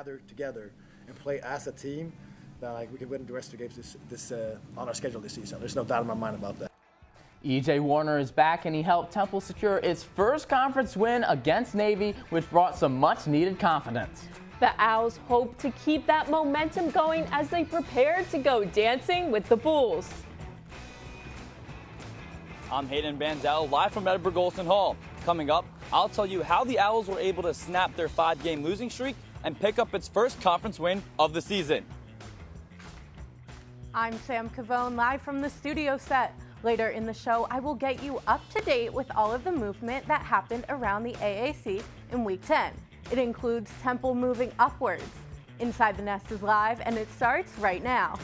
gather together and play as a team, that like we can win the rest of the games this on our schedule this season. There's no doubt in my mind about that. E.J. Warner is back, and he helped Temple secure its first conference win against Navy, which brought some much-needed confidence. The Owls hope to keep that momentum going as they prepare to go dancing with the Bulls. I'm Hayden Banzel, live from Edinburgh Golson Hall. Coming up, I'll tell you how the Owls were able to snap their 5-game losing streak and pick up its first conference win of the season. I'm Sam Cavone, live from the studio set. Later in the show, I will get you up to date with all of the movement that happened around the AAC in Week 10. It includes Temple moving upwards. Inside the Nest is live, and it starts right now.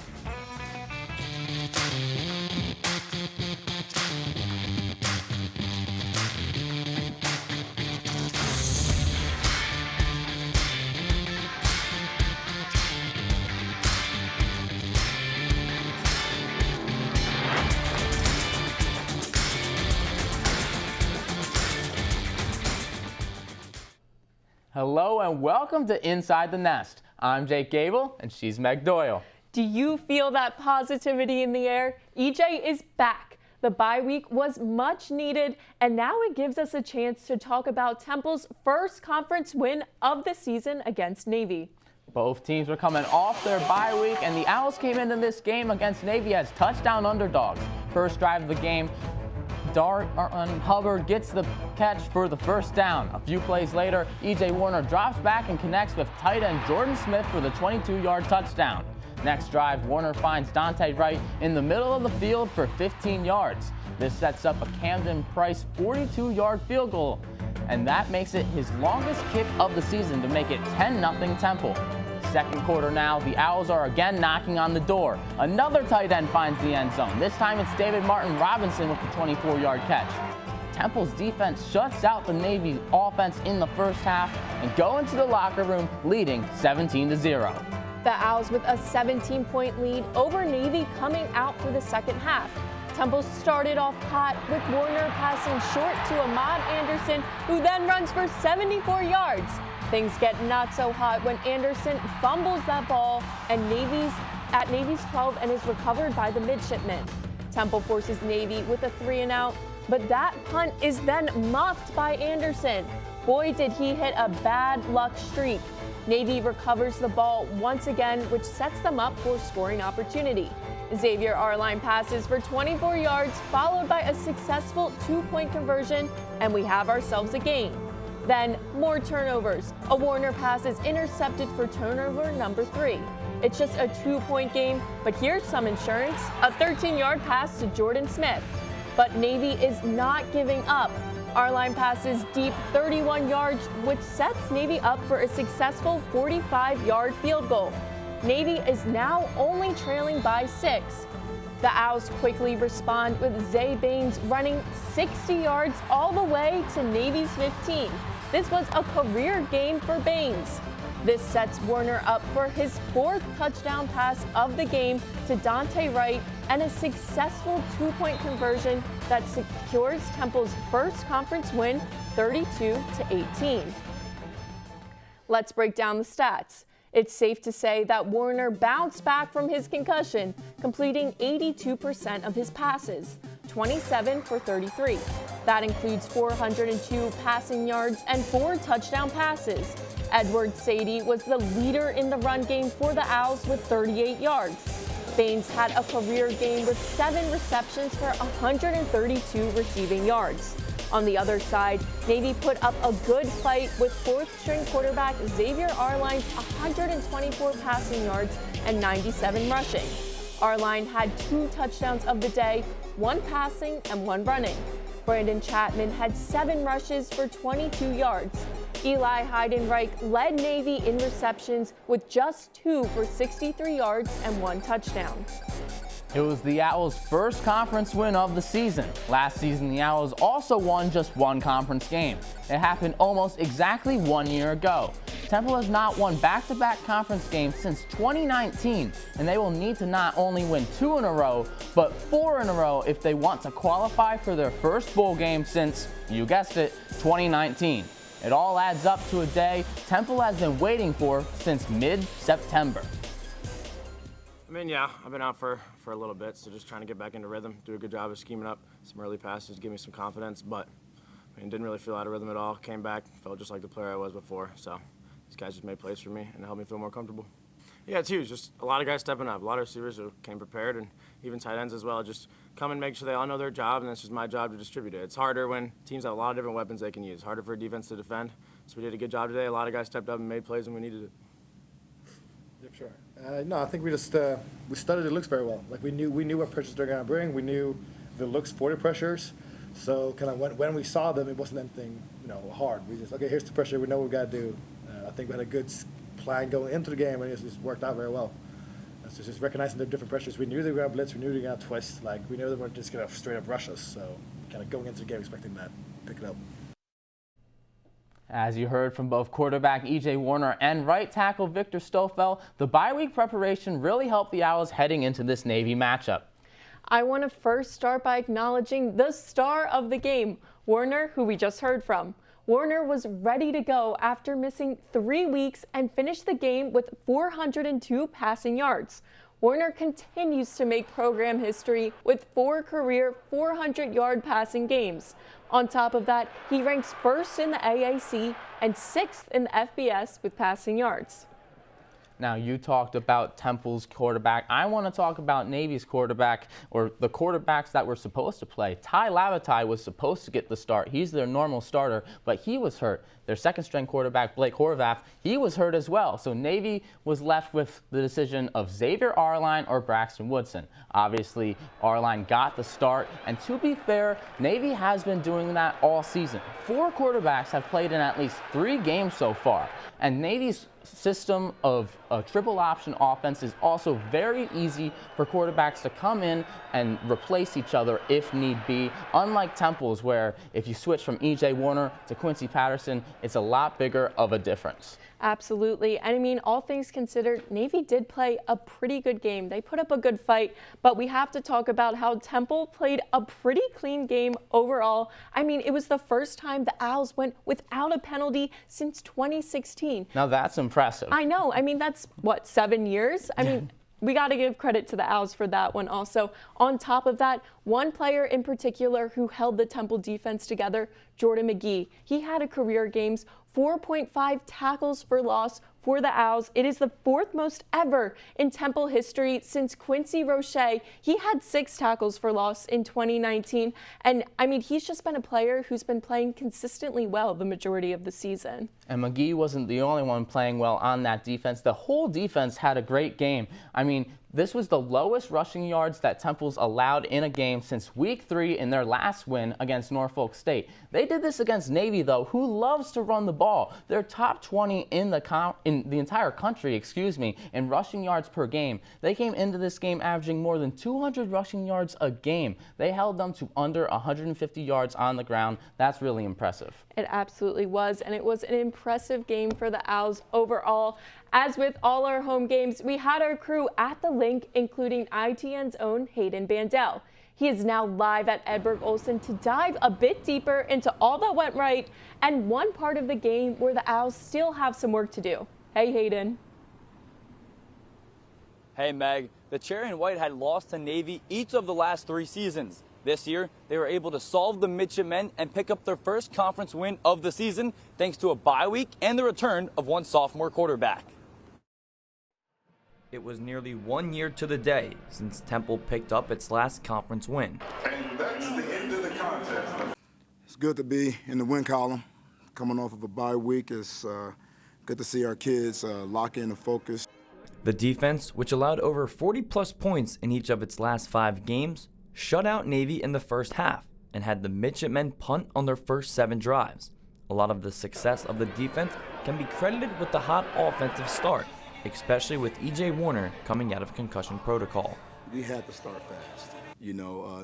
Hello and welcome to Inside the Nest. I'm Jake Gable and she's Meg Doyle. Do you feel that positivity in the air? EJ is back. The bye week was much needed, and now it gives us a chance to talk about Temple's first conference win of the season against Navy. Both teams were coming off their bye week, and the Owls came into this game against Navy as touchdown underdogs. First drive of the game, Hubbard gets the catch for the first down. A few plays later, E.J. Warner drops back and connects with tight end Jordan Smith for the 22-yard touchdown. Next drive, Warner finds Dante Wright in the middle of the field for 15 yards. This sets up a Camden Price 42-yard field goal, and that makes it his longest kick of the season to make it 10-0 Temple. Second quarter now, the Owls are again knocking on the door. Another tight end finds the end zone. This time it's David Martin Robinson with the 24-yard catch. Temple's defense shuts out the Navy offense in the first half and go into the locker room leading 17-0. The Owls with a 17-point lead over Navy coming out for the second half. Temple started off hot with Warner passing short to Ahmad Anderson, who then runs for 74 yards. Things get not so hot when Anderson fumbles that ball and Navy's 12 and is recovered by the midshipmen. Temple forces Navy with a 3-and-out, but that punt is then muffed by Anderson. Boy, did he hit a bad luck streak. Navy recovers the ball once again, which sets them up for a scoring opportunity. Xavier Arline passes for 24 yards, followed by a successful 2-point conversion, and we have ourselves a game. Then more turnovers. A Warner pass is intercepted for turnover number 3. It's just a 2-point game, but here's some insurance. A 13-yard pass to Jordan Smith. But Navy is not giving up. Arline passes deep 31 yards, which sets Navy up for a successful 45-yard field goal. Navy is now only trailing by 6. The Owls quickly respond with Zay Baines running 60 yards all the way to Navy's 15. This was a career game for Baines. This sets Warner up for his 4th touchdown pass of the game to Dante Wright and a successful 2-point conversion that secures Temple's first conference win 32-18. Let's break down the stats. It's safe to say that Warner bounced back from his concussion, completing 82% of his passes, 27 for 33. That includes 402 passing yards and 4 touchdown passes. Edward Sadie was the leader in the run game for the Owls with 38 yards. Baines had a career game with 7 receptions for 132 receiving yards. On the other side, Navy put up a good fight with 4th-string quarterback Xavier Arline's 124 passing yards and 97 rushing. Arline had 2 touchdowns of the day, 1 passing and 1 running. Brandon Chapman had 7 rushes for 22 yards. Eli Heidenreich led Navy in receptions with just 2 for 63 yards and 1 touchdown. It was the Owls' first conference win of the season. Last season, the Owls also won just 1 conference game. It happened almost exactly 1 year ago. Temple has not won back-to-back conference games since 2019, and they will need to not only win 2 in a row, but 4 in a row if they want to qualify for their first bowl game since, you guessed it, 2019. It all adds up to a day Temple has been waiting for since mid-September. I mean, yeah, I've been out for a little bit, so just trying to get back into rhythm, do a good job of scheming up some early passes, give me some confidence, but I mean, didn't really feel out of rhythm at all. Came back, felt just like the player I was before, so these guys just made plays for me and helped me feel more comfortable. Yeah, it's huge. Just a lot of guys stepping up, a lot of receivers who came prepared, and even tight ends as well. Just come and make sure they all know their job, and it's just my job to distribute it. It's harder when teams have a lot of different weapons they can use. Harder for a defense to defend. So we did a good job today. A lot of guys stepped up and made plays when we needed it. Yep, sure. No, I think we just we studied the looks very well. Like we knew what pressures they're going to bring. We knew the looks for the pressures. So kind of when we saw them, it wasn't anything hard. We just okay, here's the pressure. We know what we got to do. I think we had a good plan going into the game, and it just worked out very well. So just recognizing the different pressures. We knew they were going to blitz. We knew they were going to twist. Like we knew they weren't just going to straight up rush us. So kind of going into the game expecting that, pick it up. As you heard from both quarterback E.J. Warner and right tackle Victor Stofel, the bye week preparation really helped the Owls heading into this Navy matchup. I want to first start by acknowledging the star of the game, Warner, who we just heard from. Warner was ready to go after missing 3 weeks and finished the game with 402 passing yards. Warner continues to make program history with 4 career 400-yard passing games. On top of that, he ranks first in the AAC and 6th in the FBS with passing yards. Now, you talked about Temple's quarterback. I want to talk about Navy's quarterback, or the quarterbacks that were supposed to play. Ty Lavatai was supposed to get the start. He's their normal starter, but he was hurt. Their second-string quarterback, Blake Horvath, he was hurt as well. So Navy was left with the decision of Xavier Arline or Braxton Woodson. Obviously, Arline got the start, and to be fair, Navy has been doing that all season. 4 quarterbacks have played in at least 3 games so far, and Navy's system of a triple option offense is also very easy for quarterbacks to come in and replace each other if need be, unlike Temple's, where if you switch from E.J. Warner to Quincy Patterson, it's a lot bigger of a difference. Absolutely. And I mean, all things considered, Navy did play a pretty good game. They put up a good fight, but we have to talk about how Temple played a pretty clean game overall. I mean, it was the first time the Owls went without a penalty since 2016. Now that's impressive. I know. I mean, that's what, 7 years? I mean, we got to give credit to the Owls for that one also. On top of that, one player in particular who held the Temple defense together, Jordan McGee. He had a career games, 4.5 tackles for loss for the Owls. It is the 4th most ever in Temple history since Quincy Roche. He had 6 tackles for loss in 2019. And I mean, he's just been a player who's been playing consistently well the majority of the season. And McGee wasn't the only one playing well on that defense. The whole defense had a great game. I mean, this was the lowest rushing yards that Temple's allowed in a game since week 3 in their last win against Norfolk State. They did this against Navy, though, who loves to run the ball. They're top 20 in the entire country, in rushing yards per game. They came into this game averaging more than 200 rushing yards a game. They held them to under 150 yards on the ground. That's really impressive. It absolutely was, and it was an impressive game for the Owls overall. As with all our home games, we had our crew at the link, including ITN's own Hayden Bandel. He is now live at Edberg Olsen to dive a bit deeper into all that went right and one part of the game where the Owls still have some work to do. Hey, Hayden. Hey, Meg. The Cherry and White had lost to Navy each of the last 3 seasons. This year, they were able to solve the Midshipmen and pick up their first conference win of the season thanks to a bye week and the return of one sophomore quarterback. It was nearly 1 year to the day since Temple picked up its last conference win. And that's the end of the contest. It's good to be in the win column. Coming off of a bye week, it's good to see our kids lock in and focus. The defense, which allowed over 40-plus points in each of its last 5 games, shut out Navy in the first half and had the Midshipmen punt on their first 7 drives. A lot of the success of the defense can be credited with the hot offensive start, especially with E.J. Warner coming out of concussion protocol. We had to start fast.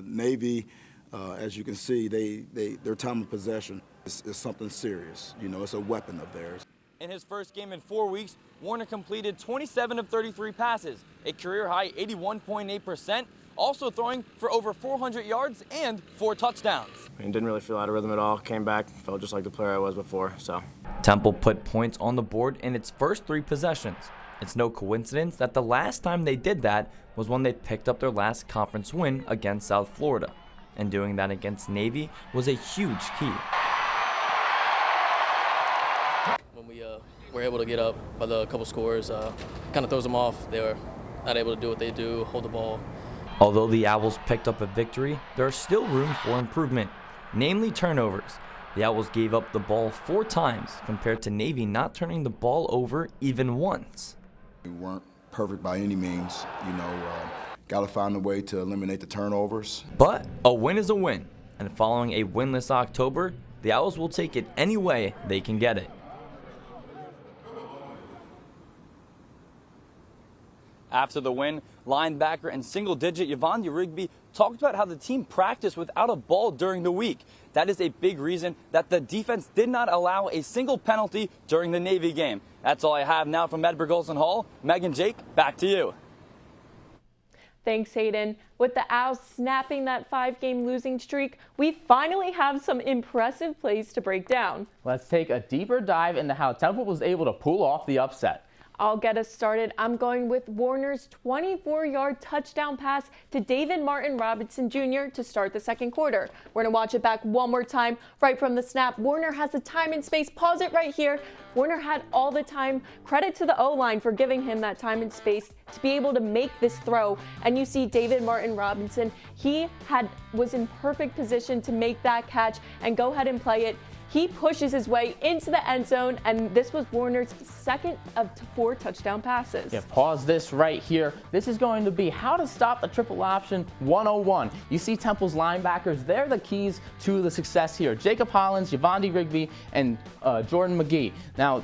Navy, as you can see, their time of possession is something serious. It's a weapon of theirs. In his first game in 4 weeks, Warner completed 27 of 33 passes, a career-high 81.8%, also throwing for over 400 yards and 4 touchdowns. I mean, didn't really feel out of rhythm at all. Came back, felt just like the player I was before. So Temple put points on the board in its first 3 possessions. It's no coincidence that the last time they did that was when they picked up their last conference win against South Florida. And doing that against Navy was a huge key. When we were able to get up by the couple scores, kind of throws them off. They were not able to do what they do, hold the ball. Although the Owls picked up a victory, there is still room for improvement, namely turnovers. The Owls gave up the ball 4 times compared to Navy not turning the ball over even once. We weren't perfect by any means, got to find a way to eliminate the turnovers. But a win is a win, and following a winless October, the Owls will take it any way they can get it. After the win, linebacker and single-digit Yvonne Rigby talked about how the team practiced without a ball during the week. That is a big reason that the defense did not allow a single penalty during the Navy game. That's all I have now from Edinburgh Olson Hall. Megan, Jake, back to you. Thanks, Hayden. With the Owls snapping that 5-game losing streak, we finally have some impressive plays to break down. Let's take a deeper dive into how Temple was able to pull off the upset. I'll get us started. I'm going with Warner's 24-yard touchdown pass to David Martin Robinson Jr. to start the second quarter. We're going to watch it back one more time. Right from the snap, Warner has the time and space. Pause it right here. Warner had all the time. Credit to the O-line for giving him that time and space to be able to make this throw. And you see David Martin Robinson, he was in perfect position to make that catch and go ahead and play it. He pushes his way into the end zone, and this was Warner's second of 4 touchdown passes. Yeah, pause this right here. This is going to be how to stop the triple option 101. You see Temple's linebackers, they're the keys to the success here. Jacob Hollins, Yvonne Rigby, and Jordan McGee. Now,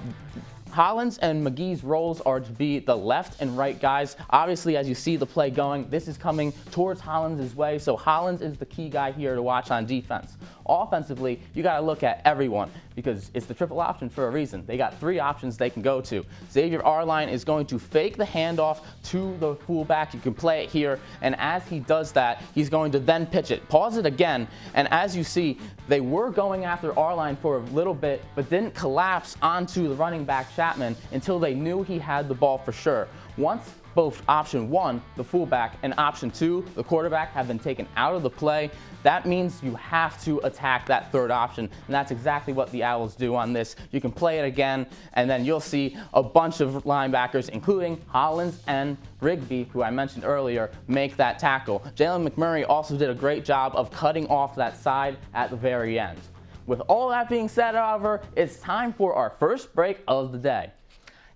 Hollins and McGee's roles are to be the left and right guys. Obviously, as you see the play going, this is coming towards Hollins' way, so Hollins is the key guy here to watch on defense. Offensively, you got to look at everyone because it's the triple option for a reason. They got 3 options they can go to. Xavier Arline is going to fake the handoff to the fullback. You can play it here, and as he does that, he's going to then pitch it. Pause it again, and as you see, they were going after Arline for a little bit, but didn't collapse onto the running back Chapman until they knew he had the ball for sure. Once both option 1, the fullback, and option 2, the quarterback, have been taken out of the play, that means you have to attack that third option, and that's exactly what the Owls do on this. You can play it again, and then you'll see a bunch of linebackers, including Hollins and Rigby, who I mentioned earlier, make that tackle. Jalen McMurray also did a great job of cutting off that side at the very end. With all that being said, however, it's time for our first break of the day.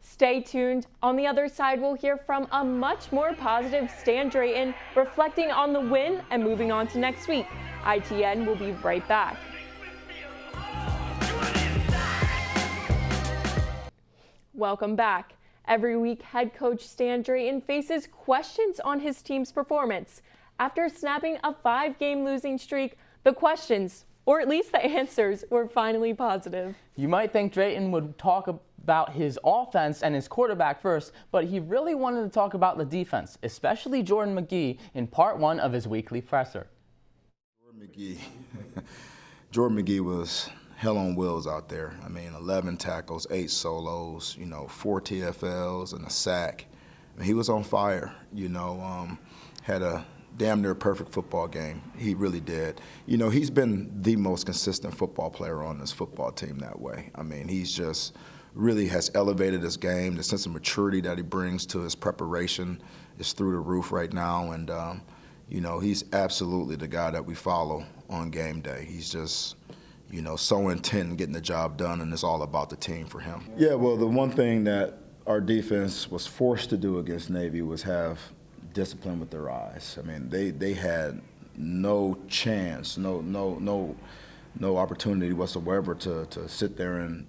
Stay tuned. On the other side, we'll hear from a much more positive Stan Drayton, reflecting on the win and moving on to next week. ITN will be right back. Welcome back. Every week, head coach Stan Drayton faces questions on his team's performance. After snapping a 5-game losing streak, the questions, or at least the answers, were finally positive. You might think Drayton would talk about his offense and his quarterback first, but he really wanted to talk about the defense, especially Jordan McGee, in part 1 of his weekly presser. Jordan McGee was hell on wheels out there. I mean, 11 tackles, 8 solos, 4 TFLs and a sack. I mean, he was on fire, had a damn near perfect football game. He really did. He's been the most consistent football player on this football team that way. I mean, he's just really has elevated his game. The sense of maturity that he brings to his preparation is through the roof right now. And, he's absolutely the guy that we follow on game day. He's just, so intent in getting the job done, and it's all about the team for him. Yeah, well, the one thing that our defense was forced to do against Navy was have discipline with their eyes. I mean, they had no chance, no opportunity whatsoever to sit there and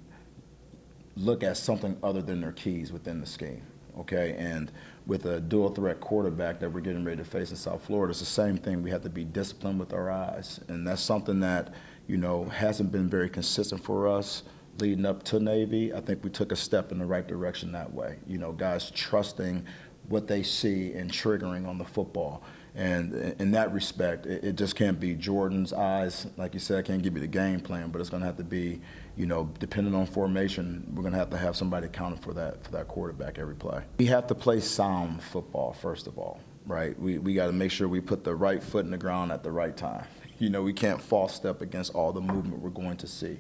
look at something other than their keys within the scheme, okay? And with a dual threat quarterback that we're getting ready to face in South Florida, it's the same thing. We have to be disciplined with our eyes. And that's something that, hasn't been very consistent for us leading up to Navy. I think we took a step in the right direction that way. Guys trusting what they see and triggering on the football. And in that respect, it just can't be Jordan's eyes. Like you said, I can't give you the game plan, but it's going to have to be, depending on formation, we're going to have somebody accounting for that quarterback every play. We have to play sound football, first of all, right? We got to make sure we put the right foot in the ground at the right time. We can't false step against all the movement we're going to see.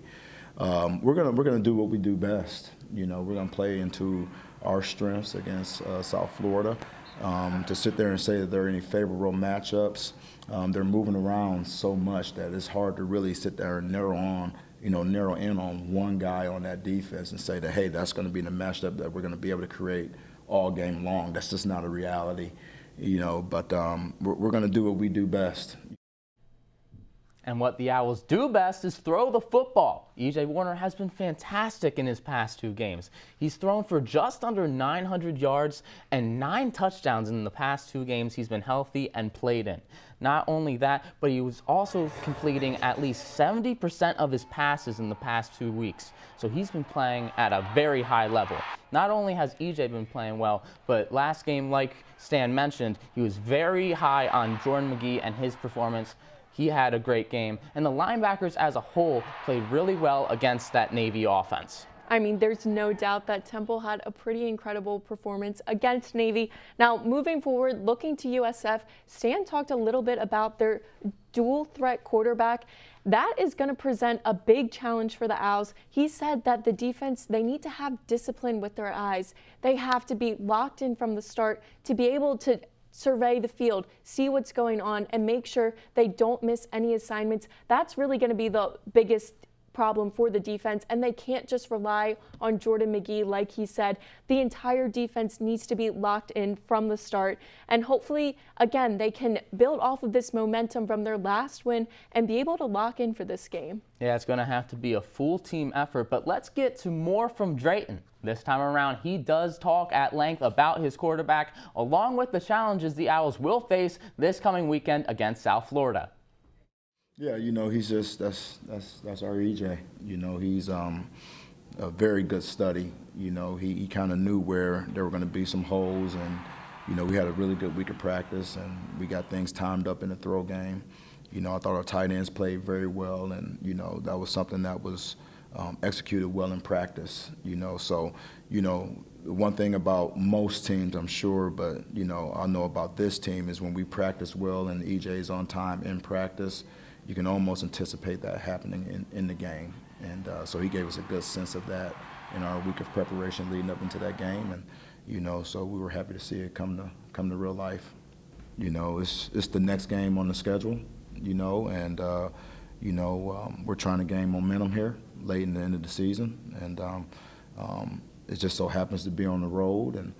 We're gonna do what we do best. We're gonna play into our strengths against South Florida. To sit there and say that there are any favorable matchups, they're moving around so much that it's hard to really sit there and narrow in on one guy on that defense and say that, hey, that's going to be the matchup that we're going to be able to create all game long. That's just not a reality, But we're going to do what we do best. And what the Owls do best is throw the football. E.J. Warner has been fantastic in his past 2 games. He's thrown for just under 900 yards and 9 touchdowns in the past 2 games he's been healthy and played in. Not only that, but he was also completing at least 70% of his passes in the past 2 weeks. So he's been playing at a very high level. Not only has E.J. been playing well, but last game, like Stan mentioned, he was very high on Jordan McGee and his performance. He had a great game, and the linebackers as a whole played really well against that Navy offense. I mean, there's no doubt that Temple had a pretty incredible performance against Navy. Now, moving forward, looking to USF, Stan talked a little bit about their dual threat quarterback. That is going to present a big challenge for the Owls. He said that the defense, they need to have discipline with their eyes. They have to be locked in from the start to be able to survey the field, see what's going on, and make sure they don't miss any assignments. That's really going to be the biggest problem for the defense, and they can't just rely on Jordan McGee. Like he said, the entire defense needs to be locked in from the start, and hopefully, again, they can build off of this momentum from their last win and be able to lock in for this game. Yeah, it's going to have to be a full team effort, but let's get to more from Drayton. This time around, he does talk at length about his quarterback, along with the challenges the Owls will face this coming weekend against South Florida. Yeah, he's just that's our EJ. He's a very good study. He kind of knew where there were going to be some holes, and we had a really good week of practice, and we got things timed up in the throw game. I thought our tight ends played very well, and that was something that was executed well in practice. So one thing about most teams, I'm sure, but I know about this team is when we practice well and EJ's on time in practice, you can almost anticipate that happening in the game. And so he gave us a good sense of that in our week of preparation leading up into that game. And, so we were happy to see it come to real life. It's the next game on the schedule, and, we're trying to gain momentum here late in the end of the season. And it just so happens to be on the road. And,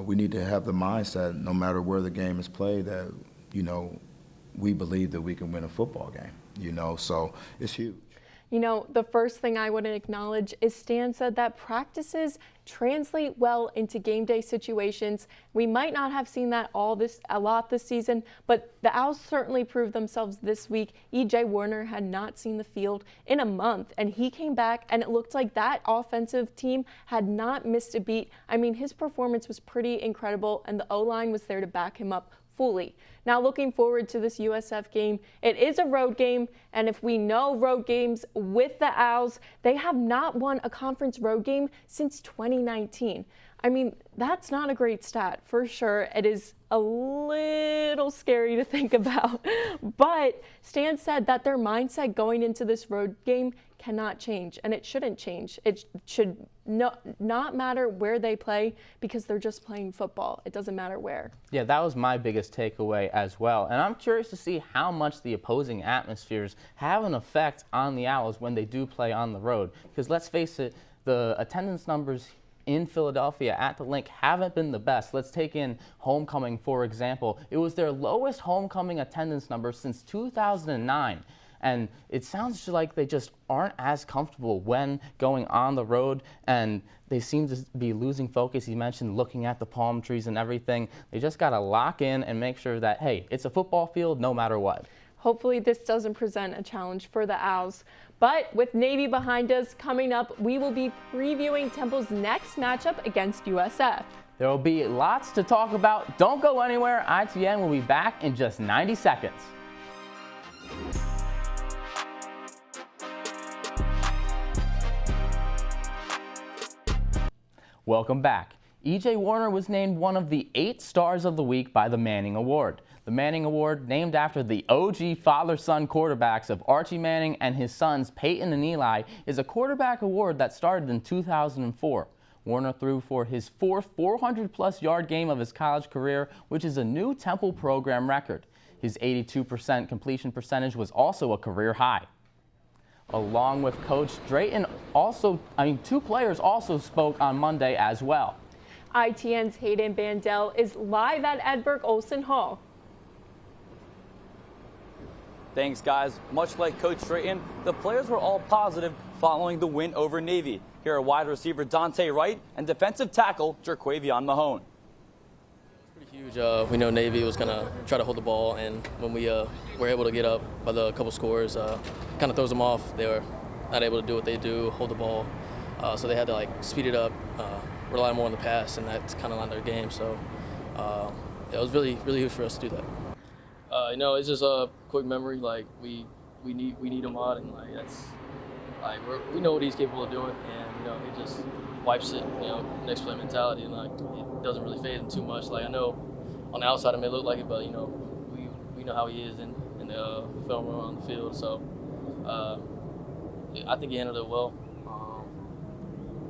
we need to have the mindset, no matter where the game is played, that, we believe that we can win a football game, so it's huge. The first thing I want to acknowledge is Stan said that practices translate well into game day situations. We might not have seen that a lot this season, but the Owls certainly proved themselves this week. E.J. Warner had not seen the field in a month, and he came back, and it looked like that offensive team had not missed a beat. I mean, his performance was pretty incredible, and the O-line was there to back him up fully. Now, looking forward to this USF game. It is a road game, and if we know road games with the Owls, they have not won a conference road game since 2019. I mean, that's not a great stat, for sure. It is a little scary to think about, but Stan said that their mindset going into this road game cannot change, and it shouldn't change. It should not matter where they play, because they're just playing football. It doesn't matter where. Yeah, that was my biggest takeaway as well, and I'm curious to see how much the opposing atmospheres have an effect on the Owls when they do play on the road, because let's face it, the attendance numbers in Philadelphia at the Link haven't been the best. Let's take in homecoming, for example. It was their lowest homecoming attendance number since 2009. And it sounds like they just aren't as comfortable when going on the road, and they seem to be losing focus. You mentioned looking at the palm trees and everything. They just got to lock in and make sure that, hey, it's a football field no matter what. Hopefully this doesn't present a challenge for the Owls. But with Navy behind us, coming up, we will be previewing Temple's next matchup against USF. There will be lots to talk about. Don't go anywhere. ITN will be back in just 90 seconds. Welcome back. E.J. Warner was named one of the 8 Stars of the Week by the Manning Award. The Manning Award, named after the OG father-son quarterbacks of Archie Manning and his sons Peyton and Eli, is a quarterback award that started in 2004. Warner threw for his 4th 400-plus yard game of his college career, which is a new Temple program record. His 82% completion percentage was also a career high. Along with Coach Drayton, two players also spoke on Monday as well. ITN's Hayden Bandel is live at Edberg Olsen Hall. Thanks, guys. Much like Coach Drayton, the players were all positive following the win over Navy. Here are wide receiver Dante Wright and defensive tackle Jerquavion Mahone. Pretty huge. We know Navy was going to try to hold the ball, and when we were able to get up by the couple scores, kind of throws them off. They were not able to do what they do, hold the ball. So they had to speed it up, rely more on the pass, and that's kind of on their game. So it was really, really huge for us to do that. It's just a quick memory. We need Ahmad, and that's we know what he's capable of doing, and he just wipes it. Next play mentality, and it doesn't really phase him too much. I know on the outside it may look like it, but we know how he is in the film room on the field. So I think he handled it well.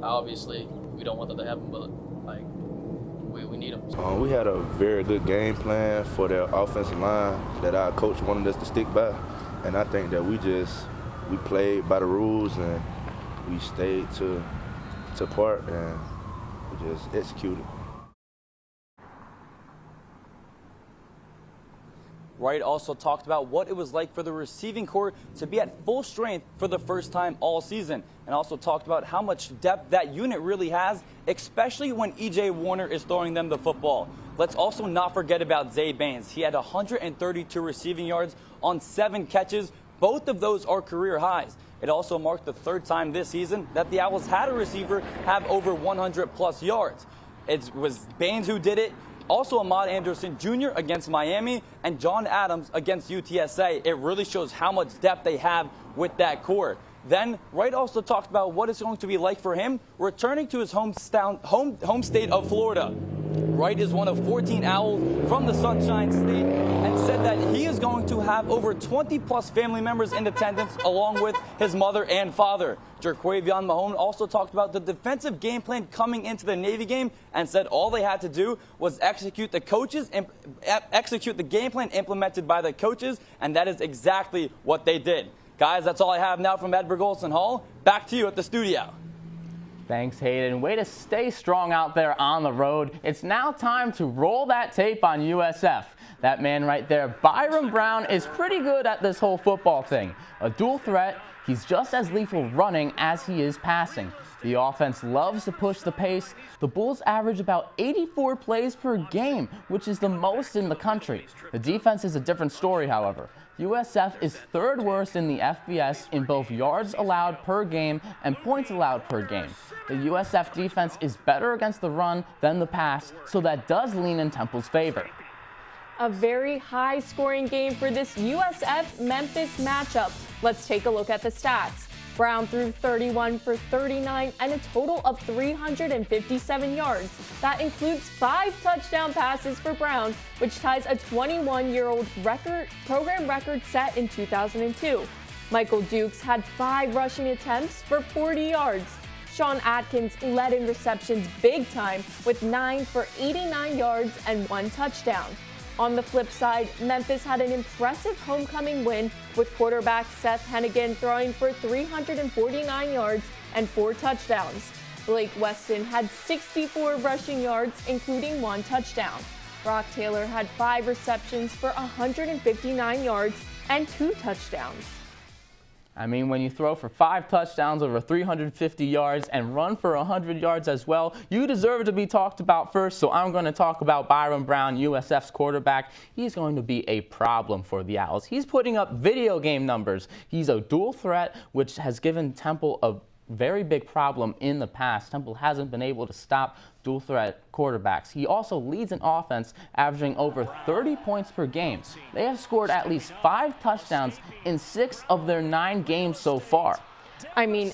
Obviously, we don't want that to happen, but we need him. We had a very good game plan for their offensive line that our coach wanted us to stick by, and I think that we played by the rules and we stayed to part and we just executed. Wright also talked about what it was like for the receiving corps to be at full strength for the first time all season, and also talked about how much depth that unit really has, especially when E.J. Warner is throwing them the football. Let's also not forget about Zay Baines. He had 132 receiving yards on 7 catches. Both of those are career highs. It also marked the 3rd time this season that the Owls had a receiver have over 100-plus yards. It was Baines who did it. Also, Ahmad Anderson Jr. against Miami and John Adams against UTSA. It really shows how much depth they have with that core. Then, Wright also talked about what it's going to be like for him returning to his home state of Florida. Wright is one of 14 Owls from the Sunshine State and said that he is going to have over 20-plus family members in attendance along with his mother and father. Jerquavion Mahone also talked about the defensive game plan coming into the Navy game and said all they had to do was execute the game plan implemented by the coaches, and that is exactly what they did. Guys, that's all I have now from Edberg Olsen Hall. Back to you at the studio. Thanks, Hayden. Way to stay strong out there on the road. It's now time to roll that tape on USF. That man right there, Byron Brown, is pretty good at this whole football thing. A dual threat, he's just as lethal running as he is passing. The offense loves to push the pace. The Bulls average about 84 plays per game, which is the most in the country. The defense is a different story, however. USF is 3rd worst in the FBS in both yards allowed per game and points allowed per game. The USF defense is better against the run than the pass, so that does lean in Temple's favor. A very high-scoring game for this USF-Memphis matchup. Let's take a look at the stats. Brown threw 31 for 39 and a total of 357 yards. That includes 5 touchdown passes for Brown, which ties a 21-year-old program record set in 2002. Michael Dukes had 5 rushing attempts for 40 yards. Sean Atkins led in receptions big time with 9 for 89 yards and 1 touchdown. On the flip side, Memphis had an impressive homecoming win with quarterback Seth Hennigan throwing for 349 yards and 4 touchdowns. Blake Weston had 64 rushing yards, including 1 touchdown. Brock Taylor had 5 receptions for 159 yards and 2 touchdowns. I mean, when you throw for 5 touchdowns over 350 yards and run for 100 yards as well, you deserve to be talked about first. So I'm going to talk about Byron Brown, USF's quarterback. He's going to be a problem for the Owls. He's putting up video game numbers. He's a dual threat, which has given Temple a very big problem in the past. Temple hasn't been able to stop dual threat quarterbacks. He also leads an offense averaging over 30 points per game. They have scored at least 5 touchdowns in 6 of their 9 games so far. I mean,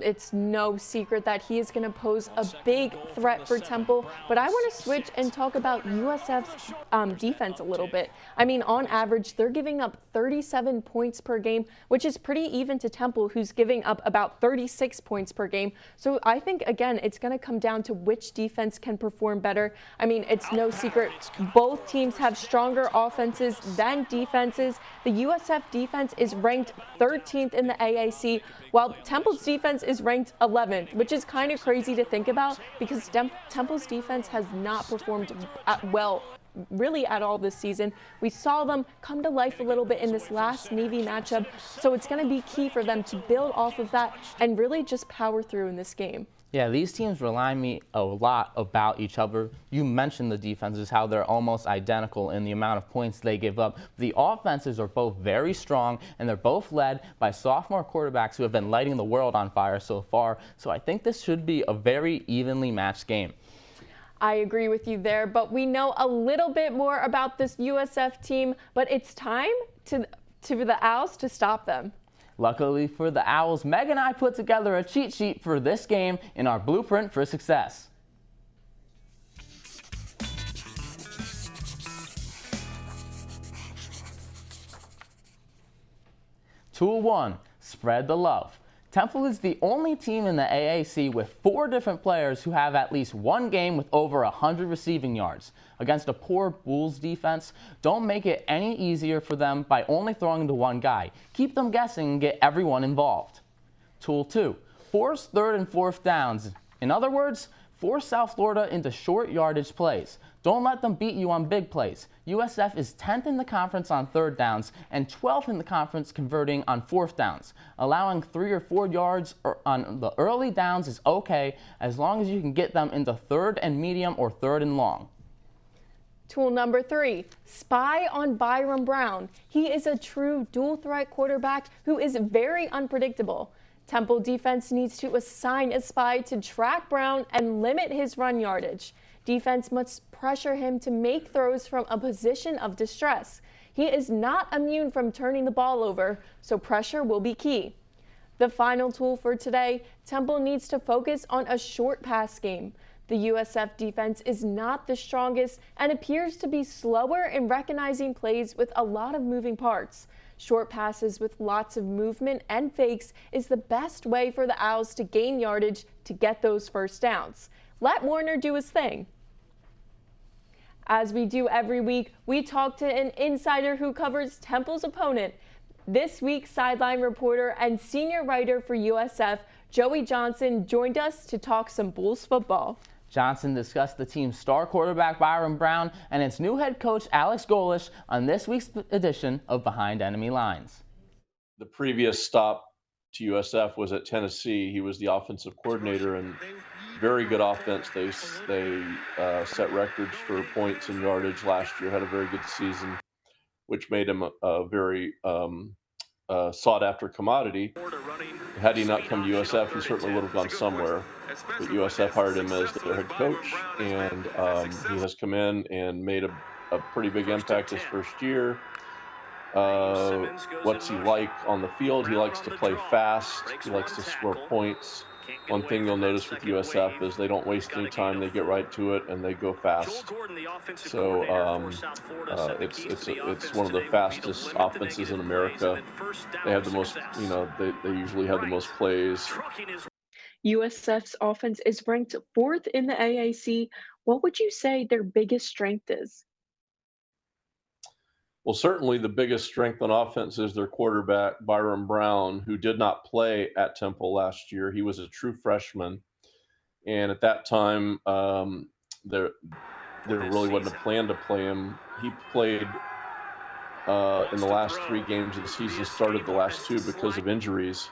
it's no secret that he is going to pose a big threat for Temple, but I want to switch and talk about USF's defense a little bit. I mean, on average, they're giving up 37 points per game, which is pretty even to Temple, who's giving up about 36 points per game. So I think, again, it's going to come down to which defense can perform better. I mean, it's no secret. Both teams have stronger offenses than defenses. The USF defense is ranked 13th in the AAC, while Temple's defense is ranked 11th, which is kind of crazy to think about because Temple's defense has not performed well really at all this season. We saw them come to life a little bit in this last Navy matchup, so it's going to be key for them to build off of that and really just power through in this game. Yeah, these teams remind me a lot about each other. You mentioned the defenses, how they're almost identical in the amount of points they give up. The offenses are both very strong, and they're both led by sophomore quarterbacks who have been lighting the world on fire so far. So I think this should be a very evenly matched game. I agree with you there, but we know a little bit more about this USF team, but it's time to the Owls to stop them. Luckily for the Owls, Meg and I put together a cheat sheet for this game in our blueprint for success. Tool 1, spread the love. Temple is the only team in the AAC with 4 different players who have at least one game with over 100 receiving yards. Against a poor Bulls defense, don't make it any easier for them by only throwing to one guy. Keep them guessing and get everyone involved. Tool 2, force 3rd and 4th downs. In other words, force South Florida into short yardage plays. Don't let them beat you on big plays. USF is 10th in the conference on 3rd downs and 12th in the conference converting on 4th downs. Allowing 3 or 4 yards on the early downs is okay as long as you can get them into 3rd and medium or 3rd and long. Tool number 3, spy on Byrum Brown. He is a true dual threat quarterback who is very unpredictable. Temple defense needs to assign a spy to track Brown and limit his run yardage. Defense must pressure him to make throws from a position of distress. He is not immune from turning the ball over, so pressure will be key. The final tool for today, Temple needs to focus on a short pass game. The USF defense is not the strongest and appears to be slower in recognizing plays with a lot of moving parts. Short passes with lots of movement and fakes is the best way for the Owls to gain yardage to get those first downs. Let Warner do his thing. As we do every week, we talk to an insider who covers Temple's opponent. This week's sideline reporter and senior writer for USF, Joey Johnson, joined us to talk some Bulls football. Johnson discussed the team's star quarterback Byrum Brown and its new head coach Alex Golesh on this week's edition of Behind Enemy Lines. The previous stop to USF was at Tennessee. He was the offensive coordinator and very good offense. They set records for points and yardage last year, had a very good season, which made him a very sought-after commodity. Had he not come to USF, he certainly would have gone somewhere. But USF hired him as their head coach, and he has come in and made a pretty big impact his first year. What's he like on the field? He likes to play fast. He likes to score points. One thing you'll notice with USF is they don't waste any time. They get right to it and they go fast. So it's one of the fastest offenses in America. They have the most, they usually have the most plays. USF's offense is ranked 4th in the AAC. What would you say their biggest strength is? Well, certainly the biggest strength on offense is their quarterback, Byrum Brown, who did not play at Temple last year. He was a true freshman. And at that time, there really wasn't a plan to play him. He played in the last 3 games of the season, started the last 2 because of injuries.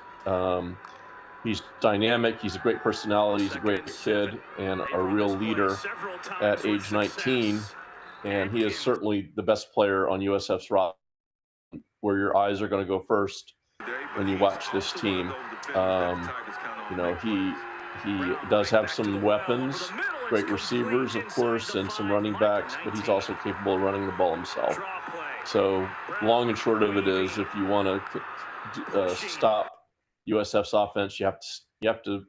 He's dynamic. He's a great personality. He's a great kid and a real leader at age 19. And he is certainly the best player on USF's roster, where your eyes are going to go first when you watch this team. he does have some weapons, great receivers, of course, and some running backs, but he's also capable of running the ball himself. So long and short of it is, if you want to stop USF's offense, you have to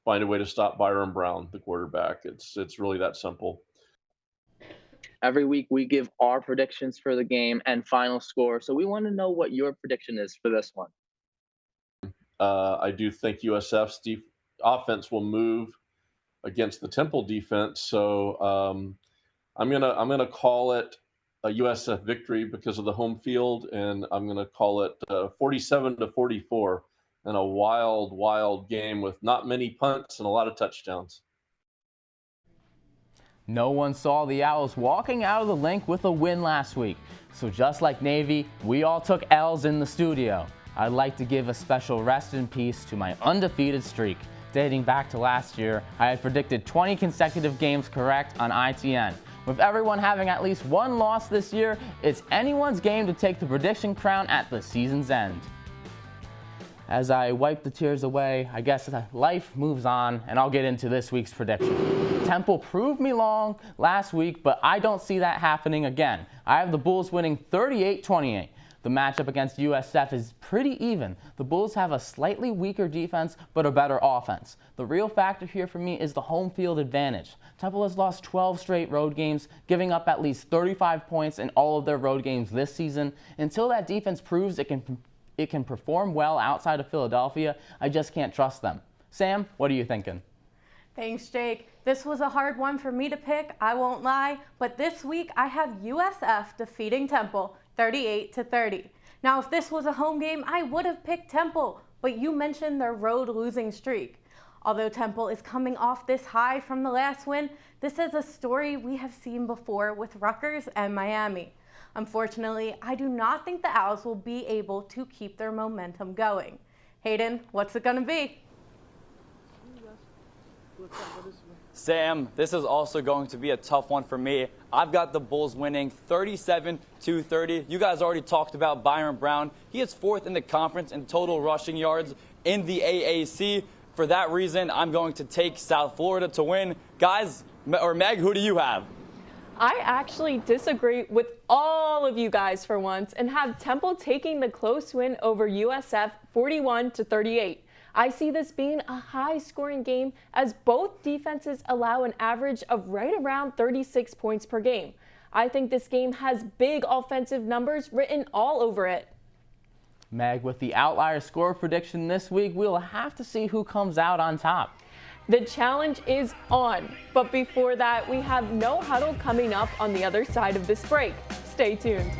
find a way to stop Byron Brown, the quarterback. It's really that simple. Every week we give our predictions for the game and final score. So we want to know what your prediction is for this one. I do think USF's offense will move against the Temple defense. So I'm gonna call it a USF victory because of the home field, and I'm gonna call it 47-44, and a wild game with not many punts and a lot of touchdowns. No one saw the Owls walking out of the link with a win last week. So just like Navy, we all took L's in the studio. I'd like to give a special rest in peace to my undefeated streak. Dating back to last year, I had predicted 20 consecutive games correct on ITN. With everyone having at least one loss this year, it's anyone's game to take the prediction crown at the season's end. As I wipe the tears away, I guess life moves on, and I'll get into this week's prediction. Temple proved me wrong last week, but I don't see that happening again. I have the Bulls winning 38-28. The matchup against USF is pretty even. The Bulls have a slightly weaker defense, but a better offense. The real factor here for me is the home field advantage. Temple has lost 12 straight road games, giving up at least 35 points in all of their road games this season. Until that defense proves it can perform well outside of Philadelphia, I just can't trust them. Sam, what are you thinking? Thanks, Jake. This was a hard one for me to pick, I won't lie, but this week I have USF defeating Temple 38-30. Now, if this was a home game, I would have picked Temple, but you mentioned their road losing streak. Although Temple is coming off this high from the last win, this is a story we have seen before with Rutgers and Miami. Unfortunately, I do not think the Owls will be able to keep their momentum going. Hayden, what's it going to be? Sam, this is also going to be a tough one for me. I've got the Bulls winning 37-30. You guys already talked about Byron Brown. He is 4th in the conference in total rushing yards in the AAC. For that reason, I'm going to take South Florida to win. Guys, or Meg, who do you have? I actually disagree with all of you guys for once and have Temple taking the close win over USF 41-38. I see this being a high-scoring game as both defenses allow an average of right around 36 points per game. I think this game has big offensive numbers written all over it. Meg, with the outlier score prediction this week, we'll have to see who comes out on top. The challenge is on, but before that, we have No Huddle coming up on the other side of this break. Stay tuned.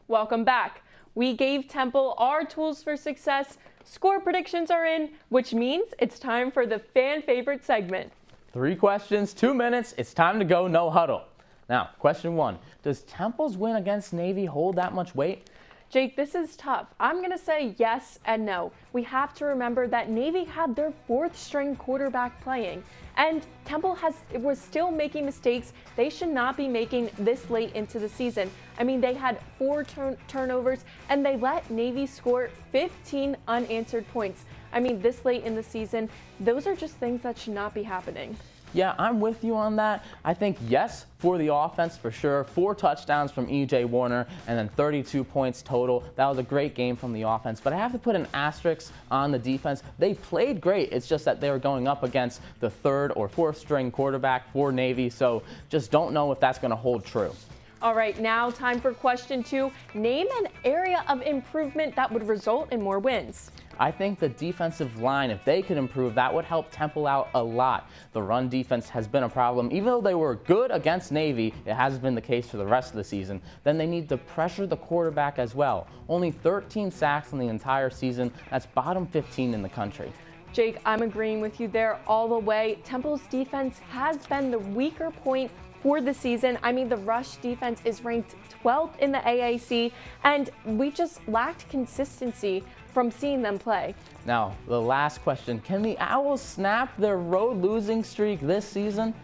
Welcome back. We gave Temple our tools for success. Score predictions are in, which means it's time for the fan favorite segment. 3 questions, 2 minutes. It's time to go No Huddle. Now, question 1. Does Temple's win against Navy hold that much weight? Jake, this is tough. I'm going to say yes and no. We have to remember that Navy had their 4th string quarterback playing, and Temple was still making mistakes they should not be making this late into the season. I mean, they had 4 turnovers, and they let Navy score 15 unanswered points. I mean, this late in the season, those are just things that should not be happening. Yeah, I'm with you on that. I think yes for the offense for sure. 4 touchdowns from E.J. Warner and then 32 points total. That was a great game from the offense. But I have to put an asterisk on the defense. They played great. It's just that they were going up against the 3rd or 4th string quarterback for Navy. So just don't know if that's going to hold true. All right, now time for question 2. Name an area of improvement that would result in more wins. I think the defensive line, if they could improve, that would help Temple out a lot. The run defense has been a problem. Even though they were good against Navy, it hasn't been the case for the rest of the season. Then they need to pressure the quarterback as well. Only 13 sacks in the entire season. That's bottom 15 in the country. Jake, I'm agreeing with you there all the way. Temple's defense has been the weaker point for the season. I mean, the rush defense is ranked 12th in the AAC, and we just lacked consistency from seeing them play. Now, the last question. Can the Owls snap their road losing streak this season?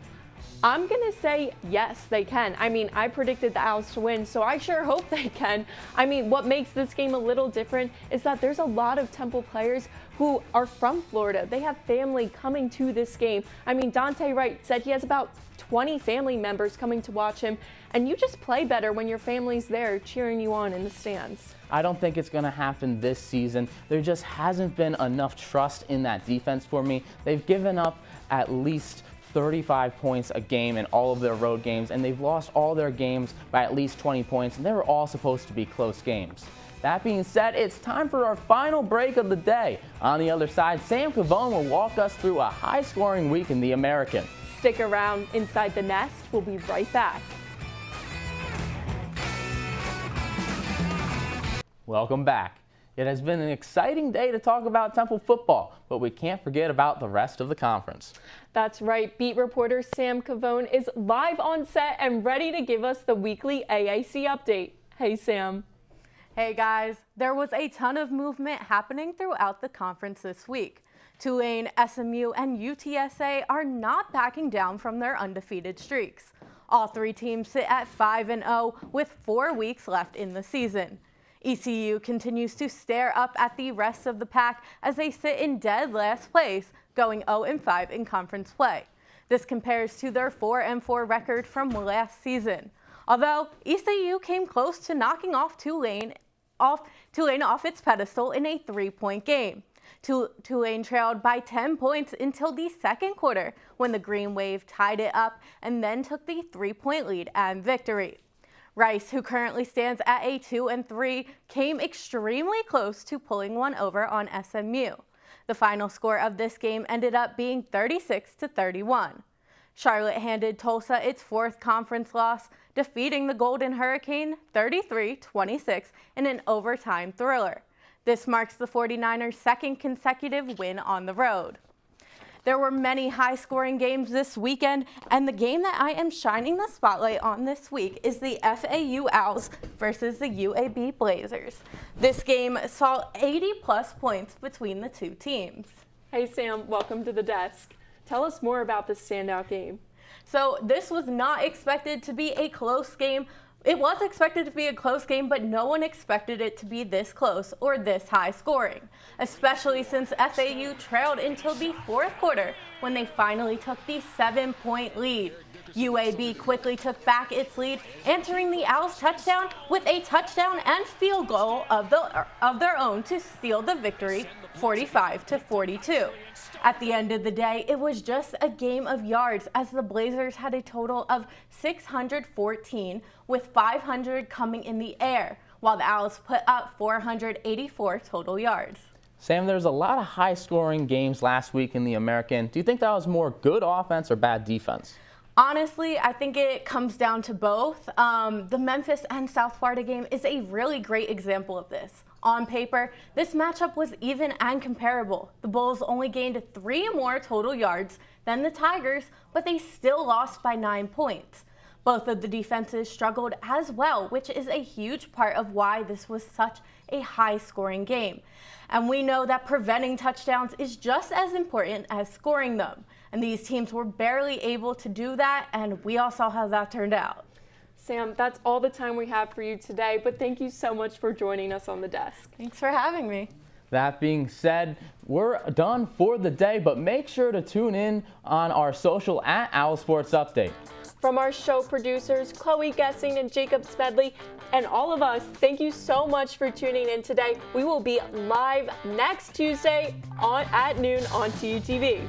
I'm going to say yes, they can. I mean, I predicted the Owls to win, so I sure hope they can. I mean, what makes this game a little different is that there's a lot of Temple players who are from Florida. They have family coming to this game. I mean, Dante Wright said he has about 20 family members coming to watch him, and you just play better when your family's there cheering you on in the stands. I don't think it's going to happen this season. There just hasn't been enough trust in that defense for me. They've given up at least 35 points a game in all of their road games, and they've lost all their games by at least 20 points, and they were all supposed to be close games. That being said, it's time for our final break of the day. On the other side, Sam Cavone will walk us through a high-scoring week in the American. Stick around inside the nest. We'll be right back. Welcome back. It has been an exciting day to talk about Temple football, but we can't forget about the rest of the conference. That's right. Beat reporter Sam Cavone is live on set and ready to give us the weekly AAC update. Hey, Sam. Hey guys, there was a ton of movement happening throughout the conference this week. Tulane, SMU, and UTSA are not backing down from their undefeated streaks. All three teams sit at 5-0 with 4 weeks left in the season. ECU continues to stare up at the rest of the pack as they sit in dead last place, going 0-5 in conference play. This compares to their 4-4 record from last season. Although ECU came close to knocking Tulane off its pedestal in a 3-point game. Tulane trailed by 10 points until the second quarter when the Green Wave tied it up and then took the 3-point lead and victory. Rice, who currently stands at a 2-3, came extremely close to pulling one over on SMU. The final score of this game ended up being 36-31. Charlotte handed Tulsa its 4th conference loss, defeating the Golden Hurricane 33-26 in an overtime thriller. This marks the 49ers' second consecutive win on the road. There were many high-scoring games this weekend, and the game that I am shining the spotlight on this week is the FAU Owls versus the UAB Blazers. This game saw 80-plus points between the two teams. Hey, Sam, welcome to the desk. Tell us more about this standout game. So this was not expected to be a close game. It was expected to be a close game, but no one expected it to be this close or this high scoring, especially since FAU trailed until the 4th quarter when they finally took the 7-point lead. UAB quickly took back its lead, answering the Owls' touchdown with a touchdown and field goal of their own to seal the victory 45-42. At the end of the day, it was just a game of yards as the Blazers had a total of 614 with 500 coming in the air, while the Owls put up 484 total yards. Sam, there's a lot of high-scoring games last week in the American. Do you think that was more good offense or bad defense? Honestly, I think it comes down to both. The Memphis and South Florida game is a really great example of this. On paper, this matchup was even and comparable. The Bulls only gained 3 more total yards than the Tigers, but they still lost by 9 points. Both of the defenses struggled as well, which is a huge part of why this was such a high-scoring game. And we know that preventing touchdowns is just as important as scoring them. And these teams were barely able to do that, and we all saw how that turned out. Sam, that's all the time we have for you today, but thank you so much for joining us on the desk. Thanks for having me. That being said, we're done for the day, but make sure to tune in on our social at Owl Sports Update. From our show producers, Chloe Gessing and Jacob Smedley, and all of us, thank you so much for tuning in today. We will be live next Tuesday at noon on TUTV.